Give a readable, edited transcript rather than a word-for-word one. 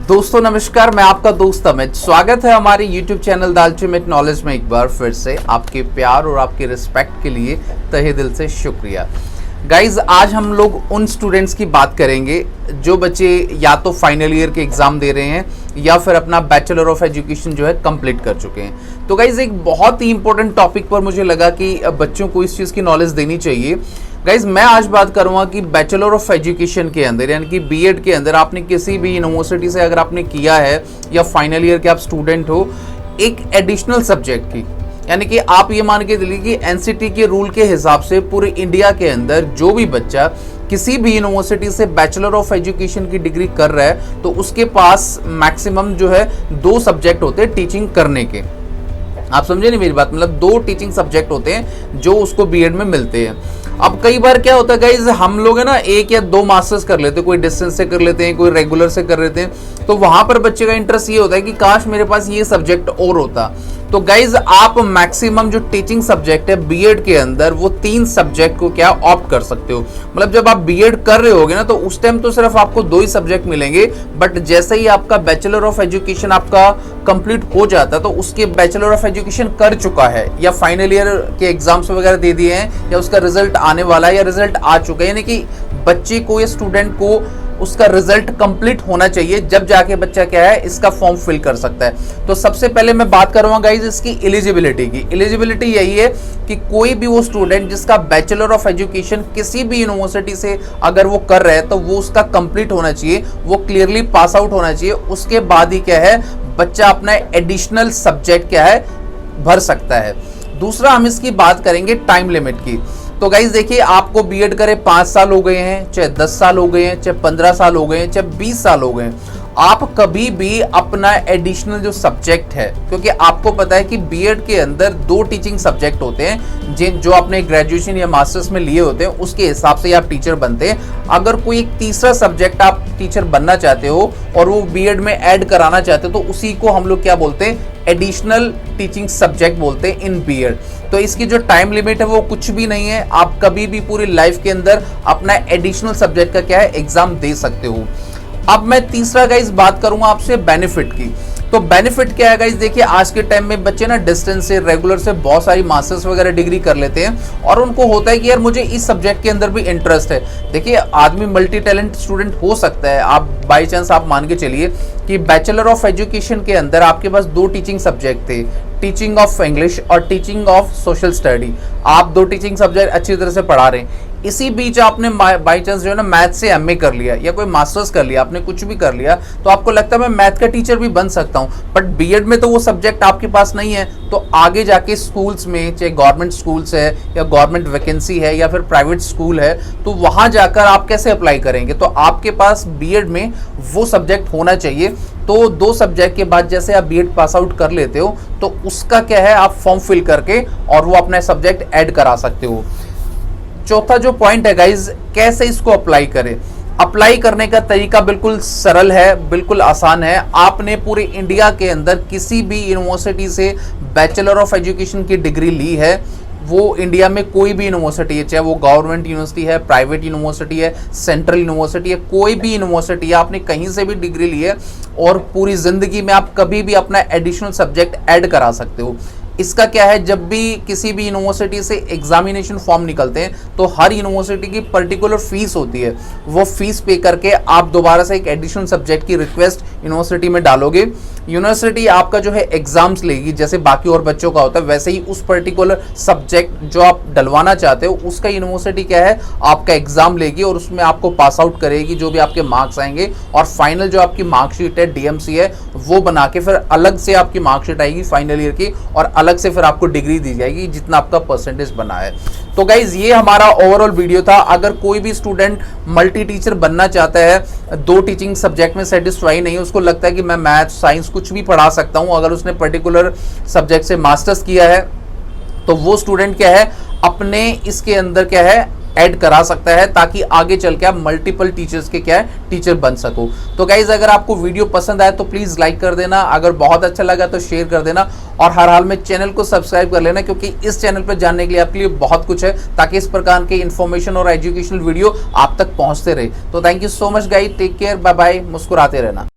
दोस्तों नमस्कार, मैं आपका दोस्त अमित। स्वागत है हमारे YouTube channel the ultimate knowledge में। एक बार फिर से आपके प्यार और आपके रिस्पेक्ट के लिए तहे दिल से शुक्रिया। गाइज, आज हम लोग उन स्टूडेंट्स की बात करेंगे जो बच्चे या तो फाइनल ईयर के एग्जाम दे रहे हैं या फिर अपना बैचलर ऑफ एजुकेशन जो है कंप्लीट कर चुके हैं। तो गाइज, एक बहुत ही इंपॉर्टेंट टॉपिक पर मुझे लगा कि बच्चों को इस चीज़ की नॉलेज देनी चाहिए। गाइज, मैं आज बात करूंगा कि बैचलर ऑफ एजुकेशन के अंदर यानी कि बीएड के अंदर आपने किसी भी यूनिवर्सिटी से अगर आपने किया है या फाइनल ईयर के आप स्टूडेंट हो, एक एडिशनल सब्जेक्ट की, यानी कि आप ये मान के चलिए कि एनसीटी के रूल के हिसाब से पूरे इंडिया के अंदर जो भी बच्चा किसी भी यूनिवर्सिटी से बैचलर ऑफ एजुकेशन की डिग्री कर रहा है तो उसके पास मैक्सिमम जो है 2 सब्जेक्ट होते हैं टीचिंग करने के। आप समझे नहीं मेरी बात, मतलब 2 टीचिंग सब्जेक्ट होते हैं जो उसको बीएड में मिलते हैं। अब कई बार क्या होता है गाइज, हम लोग है ना 1 या 2 मास्टर्स कर लेते हैं, कोई डिस्टेंस से कर लेते हैं, कोई रेगुलर से कर लेते हैं। तो वहां पर बच्चे का इंटरेस्ट ये होता है कि काश मेरे पास ये सब्जेक्ट और होता। तो गाइज, आप मैक्सिमम जो टीचिंग सब्जेक्ट है बीएड के अंदर वो 3 सब्जेक्ट को क्या ऑप्ट कर सकते हो। मतलब जब आप बीएड कर रहे होगे ना तो उस टाइम तो सिर्फ आपको 2 ही सब्जेक्ट मिलेंगे, बट जैसे ही आपका बैचलर ऑफ एजुकेशन आपका कंप्लीट हो जाता है तो उसके बैचलर ऑफ एजुकेशन कर चुका है या फाइनल ईयर के एग्जाम्स वगैरह दे दिए हैं या उसका रिजल्ट आने वाला है या रिजल्ट आ चुका है, यानी कि बच्चे को या स्टूडेंट को उसका रिजल्ट कंप्लीट होना चाहिए, जब जाके बच्चा क्या है इसका फॉर्म फिल कर सकता है। तो सबसे पहले मैं बात करूंगा गाइज इसकी एलिजिबिलिटी की। एलिजिबिलिटी यही है कि कोई भी वो स्टूडेंट जिसका बैचलर ऑफ एजुकेशन किसी भी यूनिवर्सिटी से अगर वो कर रहा है तो वो उसका कंप्लीट होना चाहिए, वो क्लियरली पास आउट होना चाहिए। उसके बाद ही क्या है बच्चा अपना एडिशनल सब्जेक्ट क्या है भर सकता है। दूसरा, हम इसकी बात करेंगे टाइम लिमिट की। तो गाइज देखिए, आपको बीएड करे 5 साल हो गए हैं, चाहे 10 साल हो गए हैं, चाहे 15 साल हो गए हैं, चाहे 20 साल हो गए हैं, आप कभी भी अपना एडिशनल जो सब्जेक्ट है, क्योंकि आपको पता है कि बीएड के अंदर 2 टीचिंग सब्जेक्ट होते हैं जो आपने ग्रेजुएशन या मास्टर्स में लिए होते हैं, उसके हिसाब से आप टीचर बनते हैं। अगर कोई एक तीसरा सब्जेक्ट आप टीचर बनना चाहते हो और वो बीएड में ऐड कराना चाहते हो तो उसी को हम लोग क्या बोलते हैं, एडिशनल टीचिंग सब्जेक्ट बोलते हैं इन बीएड। तो इसकी जो टाइम लिमिट है वो कुछ भी नहीं है, आप कभी भी पूरी लाइफ के अंदर अपना एडिशनल सब्जेक्ट का क्या है एग्जाम दे सकते हो। अब मैं तीसरा गाइज बात करूंगा आपसे बेनिफिट की। तो बेनिफिट क्या है गाइज, देखिए आज के टाइम में बच्चे ना डिस्टेंस से रेगुलर से बहुत सारी मास्टर्स वगैरह डिग्री कर लेते हैं और उनको होता है कि यार मुझे इस सब्जेक्ट के अंदर भी इंटरेस्ट है। देखिए, आदमी मल्टी टैलेंट स्टूडेंट हो सकता है। आप बाई चांस आप मान के चलिए कि बैचलर ऑफ एजुकेशन के अंदर आपके पास 2 टीचिंग सब्जेक्ट थे, टीचिंग ऑफ इंग्लिश और टीचिंग ऑफ सोशल स्टडी। आप 2 टीचिंग सब्जेक्ट अच्छी तरह से पढ़ा रहे हैं, इसी बीच आपने बाई चांस जो है ना मैथ से एमए कर लिया या कोई मास्टर्स कर लिया, आपने कुछ भी कर लिया, तो आपको लगता है मैं मैथ का टीचर भी बन सकता हूं, बट बीएड में तो वो सब्जेक्ट आपके पास नहीं है। तो आगे जाके स्कूल्स में, चाहे गवर्नमेंट स्कूल्स है या गवर्नमेंट वैकेंसी है या फिर प्राइवेट स्कूल है, तो वहां जाकर आप कैसे अप्लाई करेंगे। तो आपके पास बीएड में वो सब्जेक्ट होना चाहिए। तो 2 सब्जेक्ट के बाद जैसे आप बीएड पास आउट कर लेते हो तो उसका क्या है आप फॉर्म फिल करके और वो अपना सब्जेक्ट ऐड करा सकते हो। चौथा जो पॉइंट है गाइज, कैसे इसको अप्लाई करें। अप्लाई करने का तरीका बिल्कुल सरल है, बिल्कुल आसान है। आपने पूरे इंडिया के अंदर किसी भी यूनिवर्सिटी से बैचलर ऑफ एजुकेशन की डिग्री ली है, वो इंडिया में कोई भी यूनिवर्सिटी है, चाहे वो गवर्नमेंट यूनिवर्सिटी है, प्राइवेट यूनिवर्सिटी है, सेंट्रल यूनिवर्सिटी है, कोई भी यूनिवर्सिटी है, आपने कहीं से भी डिग्री ली है और पूरी जिंदगी में आप कभी भी अपना एडिशनल सब्जेक्ट ऐड करा सकते हो। इसका क्या है, जब भी किसी भी यूनिवर्सिटी से एग्जामिनेशन फॉर्म निकलते हैं तो हर यूनिवर्सिटी की पर्टिकुलर फीस होती है, वो फीस पे करके आप दोबारा से एक एडिशनल सब्जेक्ट की रिक्वेस्ट यूनिवर्सिटी में डालोगे। यूनिवर्सिटी आपका जो है एग्जाम्स लेगी, जैसे बाकी और बच्चों का होता है वैसे ही उस पर्टिकुलर सब्जेक्ट जो आप डलवाना चाहते हो उसका यूनिवर्सिटी क्या है आपका एग्जाम लेगी और उसमें आपको पास आउट करेगी, जो भी आपके मार्क्स आएंगे, और फाइनल जो आपकी मार्कशीट है डीएमसी है वो बना के फिर अलग से आपकी मार्कशीट आएगी फाइनल ईयर की और अलग से फिर आपको डिग्री दी जाएगी जितना आपका परसेंटेज बना है। तो गाइज, ये हमारा ओवरऑल वीडियो था। अगर कोई भी स्टूडेंट मल्टी टीचर बनना चाहता है, 2 टीचिंग सब्जेक्ट में सेटिस्फाई नहीं है, उसको लगता है कि मैं मैथ साइंस कुछ भी पढ़ा सकता हूं, अगर उसने पर्टिकुलर सब्जेक्ट से मास्टर्स किया है तो वो स्टूडेंट क्या है अपने इसके अंदर क्या है ऐड करा सकता है, ताकि आगे चल के आप मल्टीपल टीचर्स के क्या है टीचर बन सको। तो गाइज, अगर आपको वीडियो पसंद आए तो प्लीज लाइक कर देना, अगर बहुत अच्छा लगा तो शेयर कर देना और हर हाल में चैनल को सब्सक्राइब कर लेना, क्योंकि इस चैनल पर जानने के लिए आपके लिए बहुत कुछ है, ताकि इस प्रकार के इन्फॉर्मेशन और एजुकेशनल वीडियो आप तक पहुंचते रहे। तो thank you so much guys, take care, bye bye, मुस्कुराते रहना।